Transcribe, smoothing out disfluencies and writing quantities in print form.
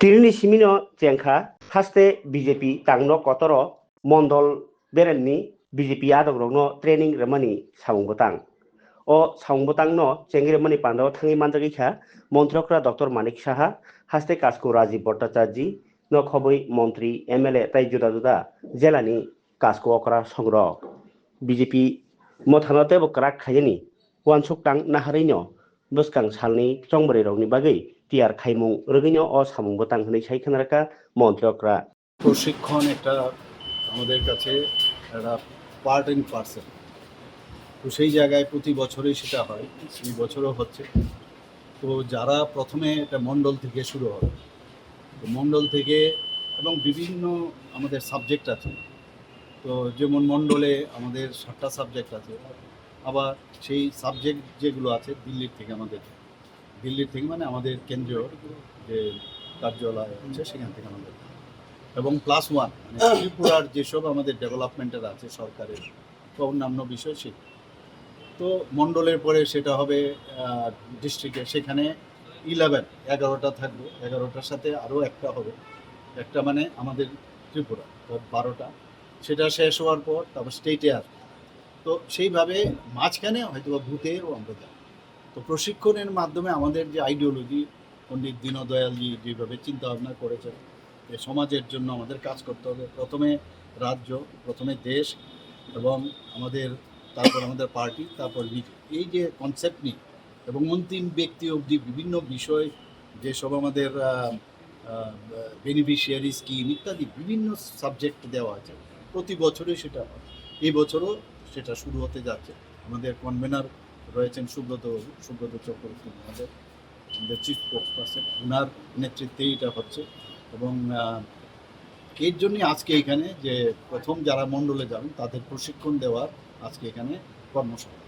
Tirini simino jengkha haste BJP tangno kotoro mondol berenni BJP adogrogno training remani samungbatang. O samungbatangno jengremani pando thangi manjagikha মন্ত্রকরা doctor Manik Saha হাস্তে কাসকো রাজীব ভট্টাচার্য ন খবই মন্ত্রী MLA তাই জুদা জুদা জেলানি কাসকো অকরা সংগ্রহ বিজেপি মথানতে বকরাক খাইনি ওয়ানসুক টাং নাহারিনো বসকাং সালনি চংবরে রগনি বাগৈ টিয়ার খাইমুং রগিনো অ সামুংবতাং হनै সাইখানারকা মন্ত্রকরা প্রশিক্ষণ একটা আমাদের কাছে একটা পার্ট অ্যান্ড পার্সেল। তো সেই জায়গায় প্রতি বছরই সেটা হয়, এই বছরও হচ্ছে। তো যারা প্রথমে এটা মণ্ডল থেকে শুরু হবে, তো মণ্ডল থেকে এবং বিভিন্ন আমাদের সাবজেক্ট আছে। তো যেমন মণ্ডলে আমাদের 7টা সাবজেক্ট আছে, আবার সেই সাবজেক্ট যেগুলো আছে দিল্লির থেকে মানে আমাদের কেন্দ্রীয় যে কার্যালয় আছে সেখান থেকে আমাদের, এবং +1 মানে ত্রিপুরার যেসব আমাদের ডেভেলপমেন্টের আছে সরকারের বা অন্যান্য বিষয় সেই। তো মণ্ডলের পরে সেটা হবে ডিস্ট্রিক্টে, সেখানে 11টা থাকবে, 11টার সাথে আরও একটা হবে, একটা মানে আমাদের ত্রিপুরা, তো 12টা। সেটা শেষ হওয়ার পর তারপর স্টেটে আসবে। তো সেইভাবে মাঝখানে হয়তো বুথেও আমরা যাই। তো প্রশিক্ষণের মাধ্যমে আমাদের যে আইডিওলজি পণ্ডিত দীনদয়ালজি যেভাবে চিন্তাভাবনা করেছেন যে সমাজের জন্য আমাদের কাজ করতে হবে, প্রথমে রাজ্য, প্রথমে দেশ, এবং তারপর আমাদের পার্টি, তারপর নিজে, এই যে কনসেপ্ট নিয়ে এবং অন্তিম ব্যক্তি অবধি বিভিন্ন বিষয় যেসব আমাদের বেনিফিশিয়ারি স্কিম ইত্যাদি বিভিন্ন সাবজেক্ট দেওয়া আছে, প্রতি বছরই সেটা হয়। এই বছরও সেটা শুরু হতে যাচ্ছে। আমাদের কনভেনার রয়েছেন সুব্রত চক্রবর্তী, আমাদের চিফ স্পোক্স পার্সন, ওনার নেতৃত্বেই এটা হচ্ছে। এবং এর জন্যই আজকে এখানে যে প্রথম যারা মণ্ডলে যাবেন তাদের প্রশিক্ষণ দেওয়ার আজকে এখানে কর্মশালা।